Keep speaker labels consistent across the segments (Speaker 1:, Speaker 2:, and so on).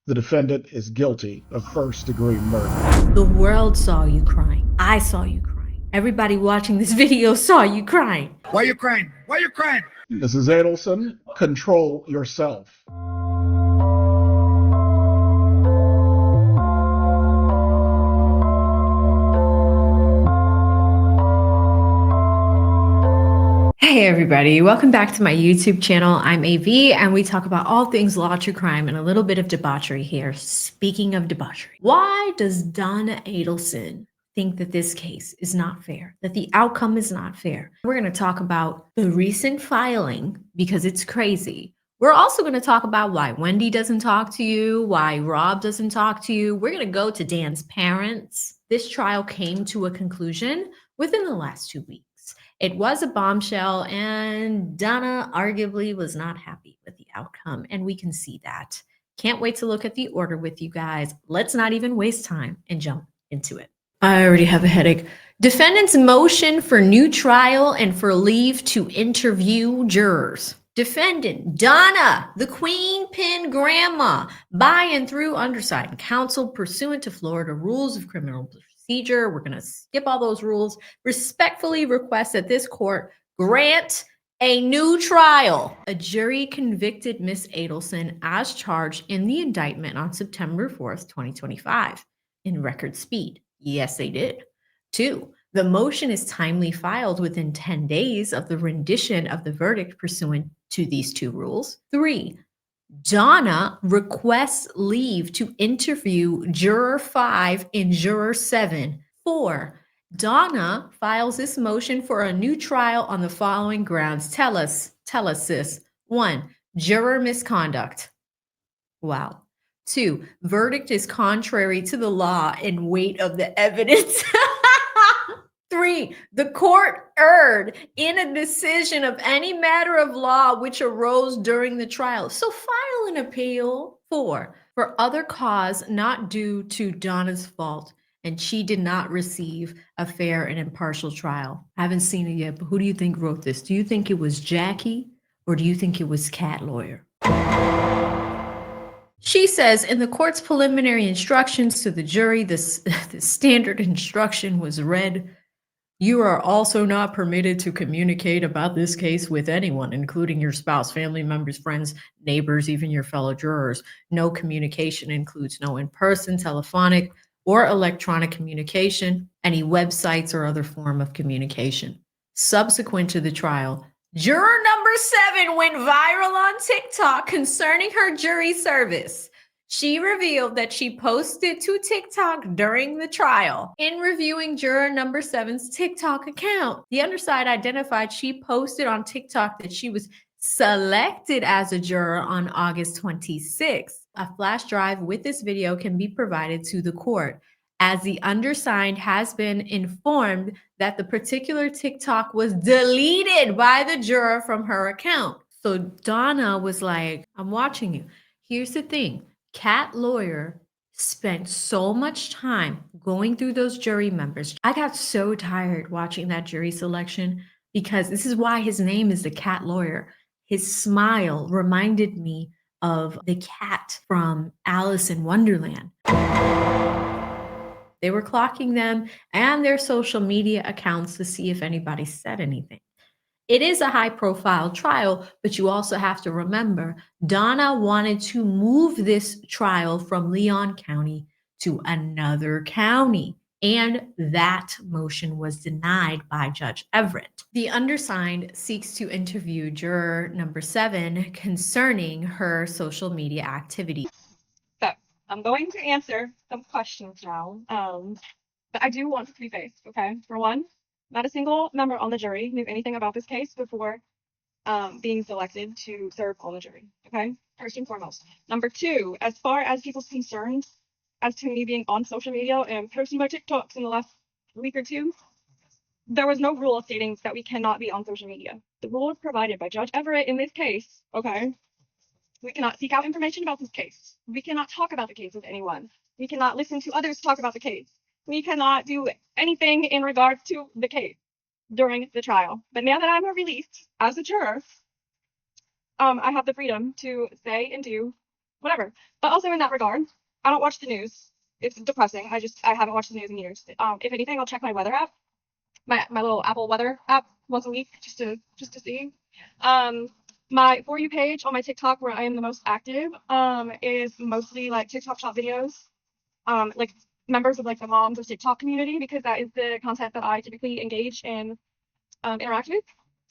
Speaker 1: The defendant is guilty of first-degree murder.
Speaker 2: The world saw you crying. I saw you crying. Everybody watching this video saw you crying.
Speaker 3: Why you crying? Why you crying?
Speaker 1: Mrs. Adelson, control yourself.
Speaker 2: Hey everybody, welcome back to my YouTube channel. I'm AV and we talk about all things law, true crime, and a little bit of debauchery here. Speaking of debauchery, why does Donna Adelson think that this case is not fair, that the outcome is not fair? We're going to talk about the recent filing because it's crazy. We're also going to talk about why Wendy doesn't talk to you, why Rob doesn't talk to you. We're going to go to Dan's parents. This trial came to a conclusion within the last 2 weeks. It was a bombshell, and Donna arguably was not happy with the outcome, and we can see that. Can't wait to look at the order with you guys. Let's not even waste time and jump into it. I already have a headache. Defendant's motion for new trial and for leave to interview jurors. Defendant Donna, the queen pin grandma, by and through undersigned counsel pursuant to Florida rules of criminal procedure. We're going to skip all those rules. Respectfully request that this court grant a new trial. A jury convicted Miss Adelson as charged in the indictment on September 4th, 2025 in record speed. Yes, they did. 2, the motion is timely filed within 10 days of the rendition of the verdict pursuant to these 2 rules. 3, Donna requests leave to interview Juror 5 and Juror 7. 4, Donna files this motion for a new trial on the following grounds. Tell us, sis. 1, juror misconduct. Wow. 2, verdict is contrary to the law and weight of the evidence. 3, the court erred in a decision of any matter of law which arose during the trial. So file an appeal. 4, for other cause not due to Donna's fault, and she did not receive a fair and impartial trial. I haven't seen it yet, but who do you think wrote this? Do you think it was Jackie or do you think it was Cat Lawyer? She says in the court's preliminary instructions to the jury, the standard instruction was read. You are also not permitted to communicate about this case with anyone, including your spouse, family members, friends, neighbors, even your fellow jurors. No communication includes no in-person, telephonic, or electronic communication, any websites or other form of communication. Subsequent to the trial, juror number 7 went viral on TikTok concerning her jury service. She revealed that she posted to TikTok during the trial. In reviewing juror number 7's TikTok account, the underside identified she posted on TikTok that she was selected as a juror on August 26th. A flash drive with this video can be provided to the court, as the undersigned has been informed that the particular TikTok was deleted by the juror from her account. So Donna was like, I'm watching you. Here's the thing. Cat Lawyer spent so much time going through those jury members. I got so tired watching that jury selection because this is why his name is the Cat Lawyer. His smile reminded me of the cat from Alice in Wonderland. They were clocking them and their social media accounts to see if anybody said anything. It is a high-profile trial, but you also have to remember, Donna wanted to move this trial from Leon County to another county, and that motion was denied by Judge Everett. The undersigned seeks to interview juror number 7 concerning her social media activity.
Speaker 4: So I'm going to answer some questions now, but I do want to be faced, okay? For one, not a single member on the jury knew anything about this case before being selected to serve on the jury, okay? First and foremost. Number 2, as far as people's concerns as to me being on social media and posting my TikToks in the last week or 2, there was no rule stating that we cannot be on social media. The rule is provided by Judge Everett in this case, okay? We cannot seek out information about this case. We cannot talk about the case with anyone. We cannot listen to others talk about the case. We cannot do anything in regards to the case during the trial. But now that I'm released as a juror, I have the freedom to say and do whatever. But also in that regard, I don't watch the news. It's depressing. I haven't watched the news in years. If anything, I'll check my weather app, my little Apple weather app once a week just to see. My For You page on my TikTok, where I am the most active, is mostly like TikTok shop videos, like members of like the moms of TikTok community, because that is the content that I typically engage in, interact with.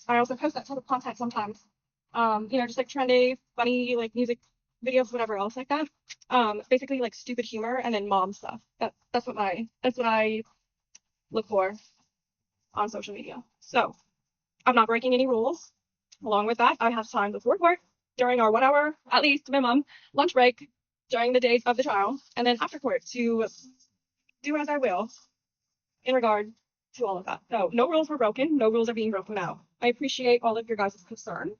Speaker 4: I also post that type of content sometimes. Just like trendy, funny, like music videos, whatever else like that. Basically like stupid humor and then mom stuff. That's what I look for on social media. So I'm not breaking any rules. Along with that, I have time before court, during our 1 hour, at least minimum, lunch break during the days of the trial, and then after court to do as I will in regard to all of that. So no rules were broken. No rules are being broken now. I appreciate all of your guys' concern.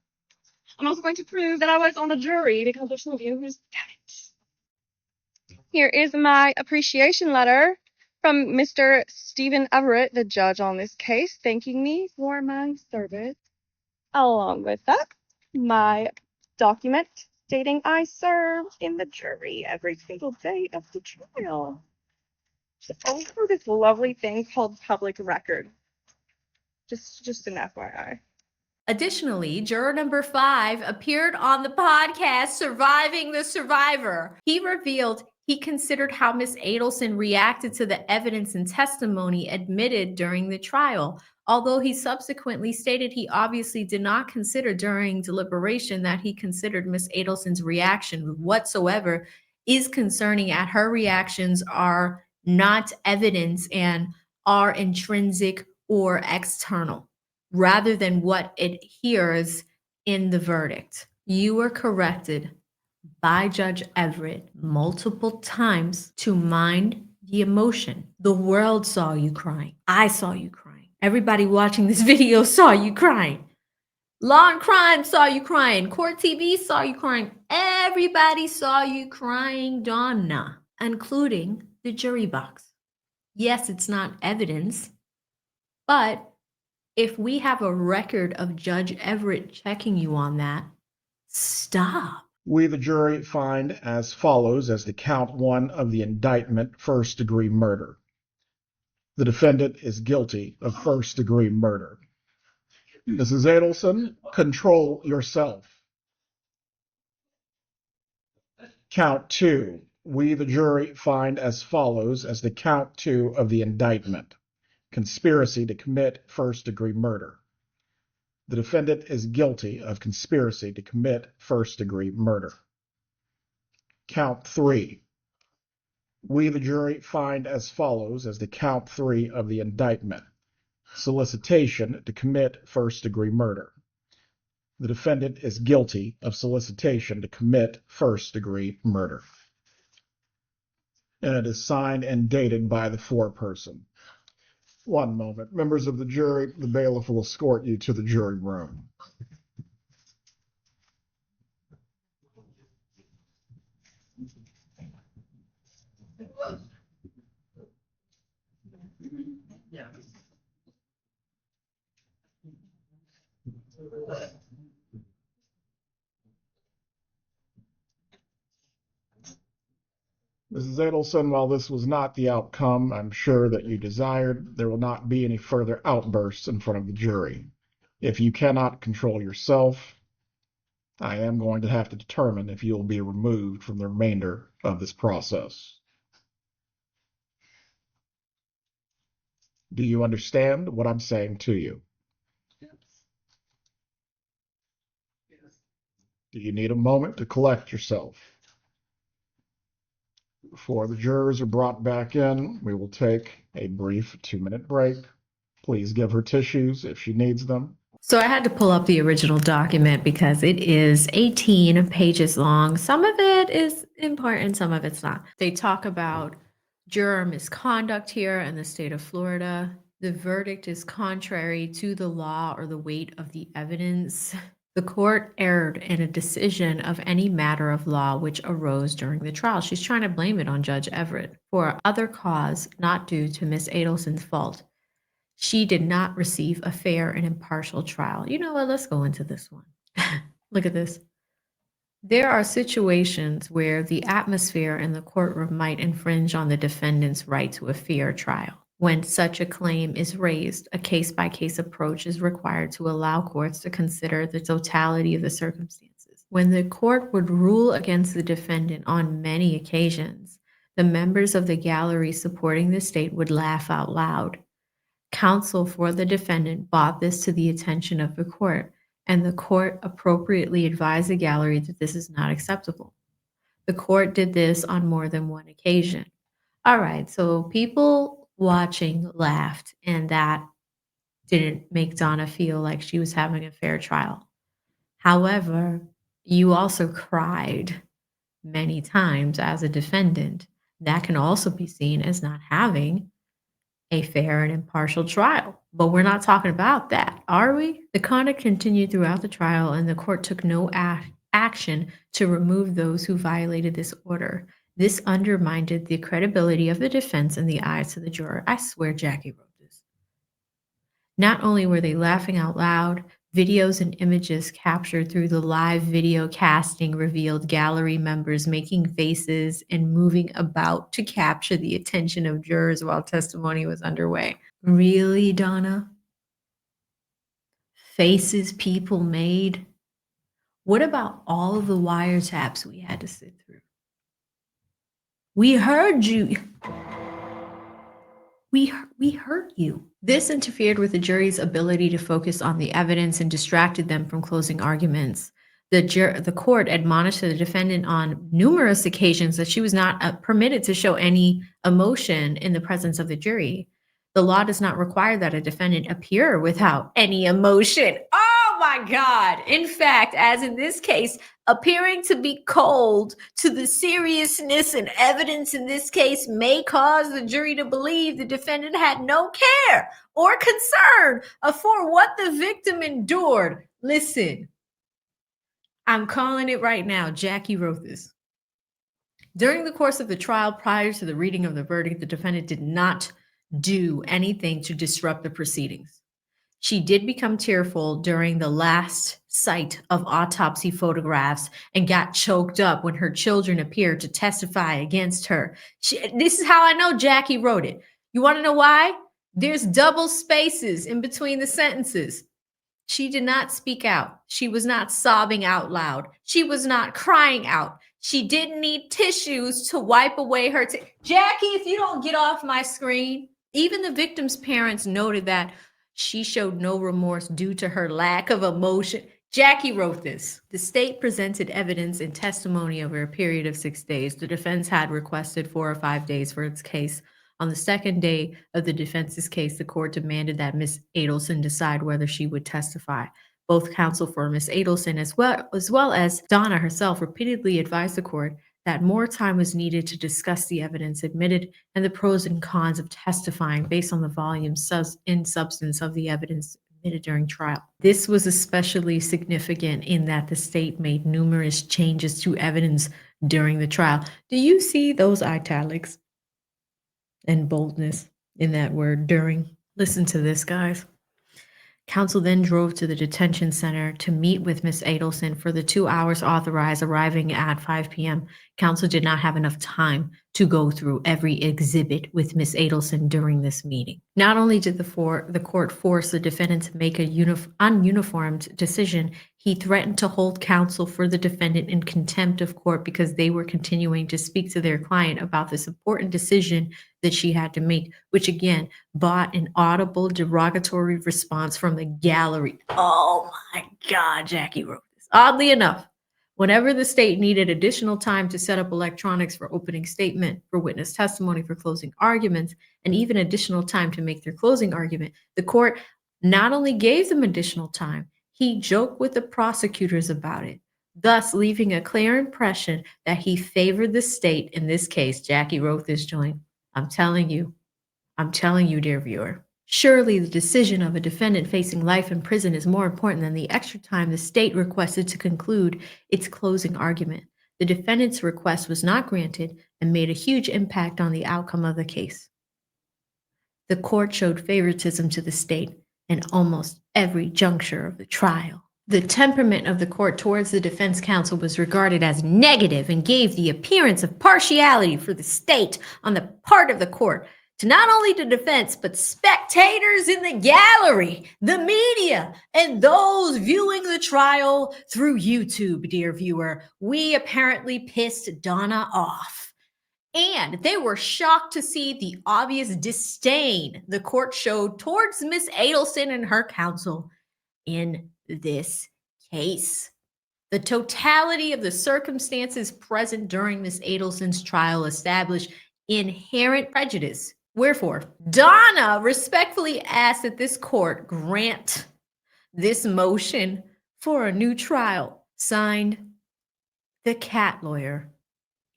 Speaker 4: I'm also going to prove that I was on the jury, because there's some of you who's doubt it. Here is my appreciation letter from Mr. Stephen Everett, the judge on this case, thanking me for my service. Along with that, my document stating I served in the jury every single day of the trial. So also this lovely thing called public record. Just an FYI.
Speaker 2: Additionally, juror number 5 appeared on the podcast Surviving the Survivor. He revealed he considered how Miss Adelson reacted to the evidence and testimony admitted during the trial, although he subsequently stated he obviously did not consider during deliberation that he considered Miss Adelson's reaction whatsoever is concerning, at her reactions are not evidence and are intrinsic or external, rather than what it hears in the verdict. You were corrected by Judge Everett multiple times to mind the emotion. The world saw you crying. I saw you crying. Everybody watching this video saw you crying. Law and Crime saw you crying. Court TV saw you crying. Everybody saw you crying, Donna, including the jury box. Yes, it's not evidence, but if we have a record of Judge Everett checking you on that, stop.
Speaker 1: We, the jury, find as follows as to count 1 of the indictment, first-degree murder. The defendant is guilty of first-degree murder. Mrs. Adelson, control yourself. Count 2. We, the jury, find as follows as to count 2 of the indictment, conspiracy to commit first-degree murder. The defendant is guilty of conspiracy to commit first-degree murder. Count 3. We, the jury, find as follows as to count 3 of the indictment, solicitation to commit first-degree murder. The defendant is guilty of solicitation to commit first-degree murder. And it is signed and dated by the foreperson. One moment. Members of the jury, the bailiff will escort you to the jury room. Mrs. Adelson, while this was not the outcome I'm sure that you desired, there will not be any further outbursts in front of the jury. If you cannot control yourself, I am going to have to determine if you will be removed from the remainder of this process. Do you understand what I'm saying to you? Yes. Do you need a moment to collect yourself? Before the jurors are brought back in, we will take a brief 2-minute break. Please give her tissues if she needs them.
Speaker 2: So I had to pull up the original document because it is 18 pages long. Some of it is important, some of it's not. They talk about juror misconduct here in the state of Florida. The verdict is contrary to the law or the weight of the evidence. The court erred in a decision of any matter of law which arose during the trial. She's trying to blame it on Judge Everett for other cause not due to Miss Adelson's fault. She did not receive a fair and impartial trial. You know what? Let's go into this one. Look at this. There are situations where the atmosphere in the courtroom might infringe on the defendant's right to a fair trial. When such a claim is raised, a case by case approach is required to allow courts to consider the totality of the circumstances. When the court would rule against the defendant on many occasions, the members of the gallery supporting the state would laugh out loud. Counsel for the defendant brought this to the attention of the court, and the court appropriately advised the gallery that this is not acceptable. The court did this on more than one occasion. All right, so people watching laughed, and that didn't make Donna feel like she was having a fair trial. However, you also cried many times as a defendant. That can also be seen as not having a fair and impartial trial. But we're not talking about that, are we? The conduct continued throughout the trial, and the court took no action to remove those who violated this order. This undermined the credibility of the defense in the eyes of the juror. I swear Jackie wrote this. Not only were they laughing out loud, videos and images captured through the live video casting revealed gallery members making faces and moving about to capture the attention of jurors while testimony was underway. Really, Donna? Faces people made? What about all of the wiretaps we had to sit through? We heard you. We heard you. This interfered with the jury's ability to focus on the evidence and distracted them from closing arguments. The court admonished the defendant on numerous occasions that she was not permitted to show any emotion in the presence of the jury. The law does not require that a defendant appear without any emotion. Oh my God. In fact, as in this case, appearing to be cold to the seriousness and evidence in this case may cause the jury to believe the defendant had no care or concern for what the victim endured. Listen, I'm calling it right now. Jackie wrote this. During the course of the trial, prior to the reading of the verdict, the defendant did not do anything to disrupt the proceedings. She did become tearful during the last sight of autopsy photographs and got choked up when her children appeared to testify against her. This is how I know Jackie wrote it. You want to know why? There's double spaces in between the sentences. She did not speak out. She was not sobbing out loud. She was not crying out. She didn't need tissues to wipe away her tears. Jackie, if you don't get off my screen. Even the victim's parents noted that she showed no remorse due to her lack of emotion. Jackie wrote this. The state presented evidence and testimony over a period of 6 days. The defense had requested 4 or 5 days for its case. On the second day of the defense's case, the court demanded that Ms. Adelson decide whether she would testify. Both counsel for Ms. Adelson as well as Donna herself repeatedly advised the court that more time was needed to discuss the evidence admitted and the pros and cons of testifying based on the volume and substance of the evidence admitted during trial. This was especially significant in that the state made numerous changes to evidence during the trial. Do you see those italics and boldness in that word, during? Listen to this, guys. Counsel then drove to the detention center to meet with Ms. Adelson for the 2 hours authorized, arriving at 5 p.m. Counsel did not have enough time to go through every exhibit with Ms. Adelson during this meeting. Not only did the court force the defendant to make a ununiformed decision, he threatened to hold counsel for the defendant in contempt of court because they were continuing to speak to their client about this important decision that she had to make, which again brought an audible derogatory response from the gallery. Oh my God, Jackie wrote this. Oddly enough, whenever the state needed additional time to set up electronics for opening statement, for witness testimony, for closing arguments, and even additional time to make their closing argument, the court not only gave them additional time, he joked with the prosecutors about it, thus leaving a clear impression that he favored the state in this case. Jackie wrote this joint. I'm telling you, dear viewer. Surely the decision of a defendant facing life in prison is more important than the extra time the state requested to conclude its closing argument. The defendant's request was not granted and made a huge impact on the outcome of the case. The court showed favoritism to the state in almost every juncture of the trial. The temperament of the court towards the defense counsel was regarded as negative and gave the appearance of partiality for the state on the part of the court to not only the defense, but spectators in the gallery, the media, and those viewing the trial through YouTube, dear viewer. We apparently pissed Donna off. And they were shocked to see the obvious disdain the court showed towards Miss Adelson and her counsel in this case. The totality of the circumstances present during Miss Adelson's trial established inherent prejudice. Wherefore, Donna respectfully asks that this court grant this motion for a new trial. Signed, the cat lawyer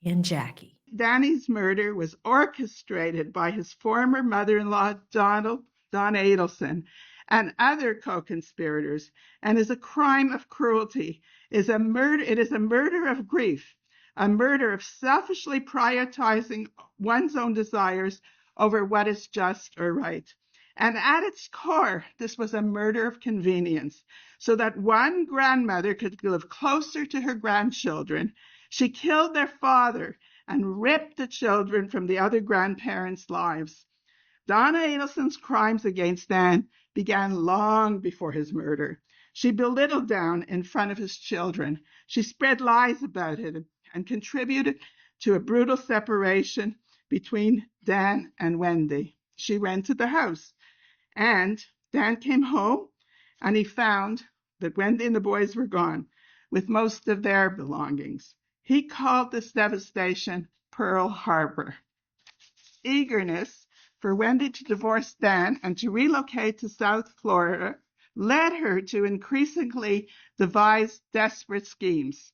Speaker 2: and Jackie.
Speaker 5: Danny's murder was orchestrated by his former mother-in-law, Donna Adelson, and other co-conspirators, and is a crime of cruelty. It is a murder of grief, a murder of selfishly prioritizing one's own desires over what is just or right. And at its core, this was a murder of convenience, so that one grandmother could live closer to her grandchildren. She killed their father and ripped the children from the other grandparents' lives. Donna Adelson's crimes against Dan began long before his murder. She belittled Dan in front of his children. She spread lies about it and contributed to a brutal separation between Dan and Wendy. She rented the house, and Dan came home and he found that Wendy and the boys were gone with most of their belongings. He called this devastation Pearl Harbor. Eagerness for Wendy to divorce Dan and to relocate to South Florida led her to increasingly devise desperate schemes.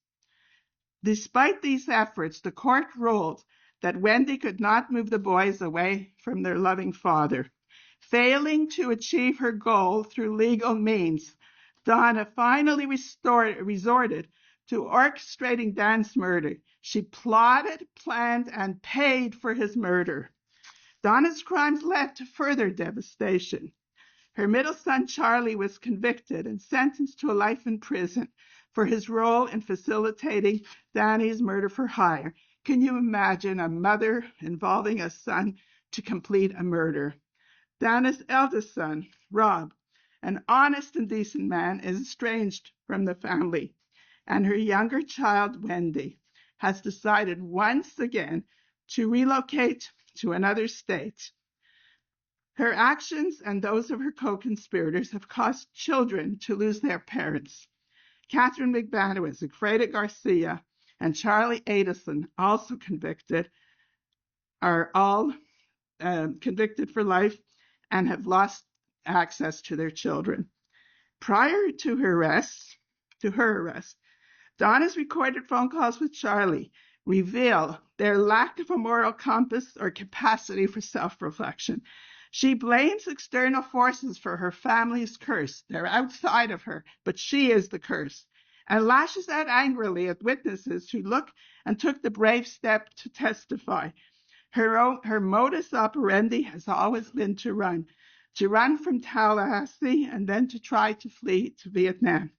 Speaker 5: Despite these efforts, the court ruled that Wendy could not move the boys away from their loving father. Failing to achieve her goal through legal means, Donna finally resorted to orchestrating Dan's murder. She plotted, planned, and paid for his murder. Donna's crimes led to further devastation. Her middle son, Charlie, was convicted and sentenced to a life in prison for his role in facilitating Danny's murder for hire. Can you imagine a mother involving a son to complete a murder? Donna's eldest son, Rob, an honest and decent man, is estranged from the family, and her younger child, Wendy, has decided once again to relocate to another state. Her actions and those of her co-conspirators have caused children to lose their parents. Catherine McManus, Greta Garcia, and Charlie Adelson, also convicted, are all convicted for life and have lost access to their children. Prior to her arrest, Donna's recorded phone calls with Charlie reveal their lack of a moral compass or capacity for self-reflection. She blames external forces for her family's curse. They're outside of her, but she is the curse, and lashes out angrily at witnesses who took the brave step to testify. Her modus operandi has always been to run from Tallahassee and then to try to flee to Vietnam.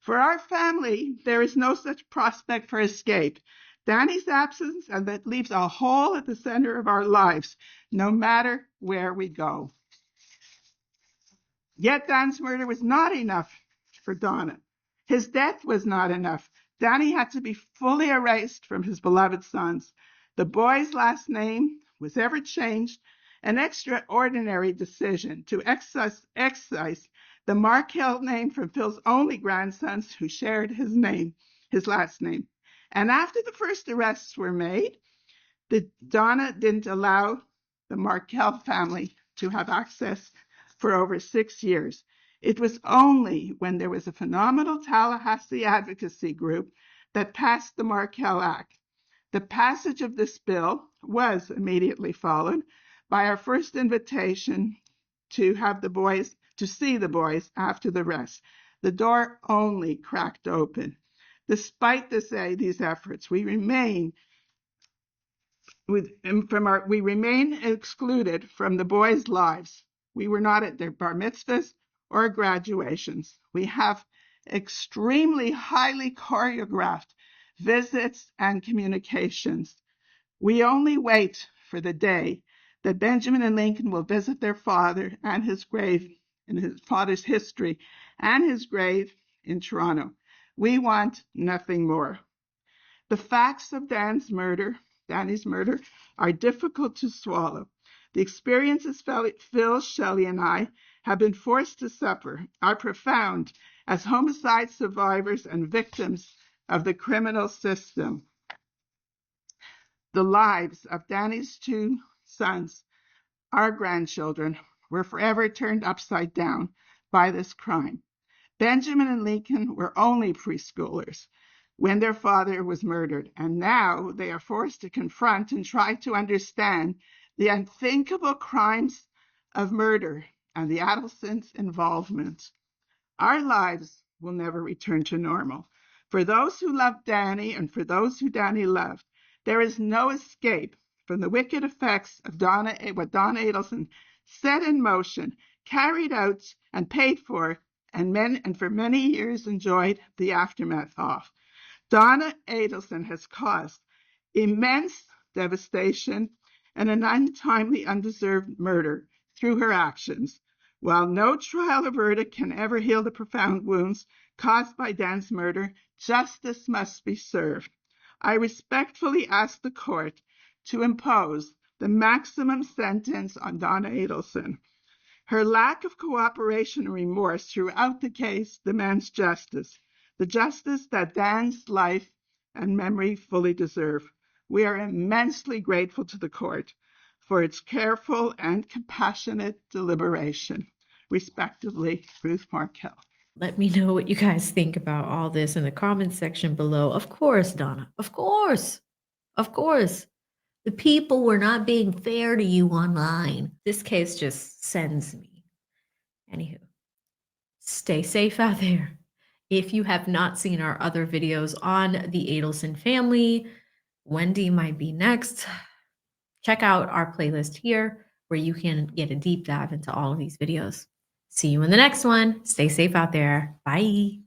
Speaker 5: For our family, there is no such prospect for escape. Danny's absence, and that leaves a hole at the center of our lives, no matter where we go. Yet Dan's murder was not enough for Donna. His death was not enough. Danny had to be fully erased from his beloved sons. The boy's last name was ever changed, an extraordinary decision to excise the Markel name from Phil's only grandsons who shared his last name. And after the first arrests were made, Donna didn't allow the Markel family to have access for over 6 years. It was only when there was a phenomenal Tallahassee advocacy group that passed the Markel Act. The passage of this bill was immediately followed by our first invitation to see the boys after the arrest. The door only cracked open. Despite these efforts, we remain excluded from the boys' lives. We were not at their bar mitzvahs or graduations. We have extremely highly choreographed visits and communications. We only wait for the day that Benjamin and Lincoln will visit their father and his grave in his father's history and his grave in Toronto. We want nothing more. The facts of Danny's murder, are difficult to swallow. The experiences Phil, Shelley, and I have been forced to suffer are profound as homicide survivors and victims of the criminal system. The lives of Danny's two sons, our grandchildren, were forever turned upside down by this crime. Benjamin and Lincoln were only preschoolers when their father was murdered, and now they are forced to confront and try to understand the unthinkable crimes of murder and the Adelsons' involvement. Our lives will never return to normal. For those who love Danny and for those who Danny loved, there is no escape from the wicked effects of what Donna Adelson set in motion, carried out, and paid for, and for many years enjoyed the aftermath of. Donna Adelson has caused immense devastation and an untimely, undeserved murder through her actions. While no trial or verdict can ever heal the profound wounds caused by Dan's murder, justice must be served. I respectfully ask the court to impose the maximum sentence on Donna Adelson. Her lack of cooperation and remorse throughout the case demands justice, the justice that Dan's life and memory fully deserve. We are immensely grateful to the court for its careful and compassionate deliberation. Respectively, Ruth Markel.
Speaker 2: Let me know what you guys think about all this in the comments section below. Of course, Donna. Of course. Of course. The people were not being fair to you online. This case just sends me. Anywho, stay safe out there. If you have not seen our other videos on the Adelson family, Wendy might be next. Check out our playlist here where you can get a deep dive into all of these videos. See you in the next one. Stay safe out there. Bye.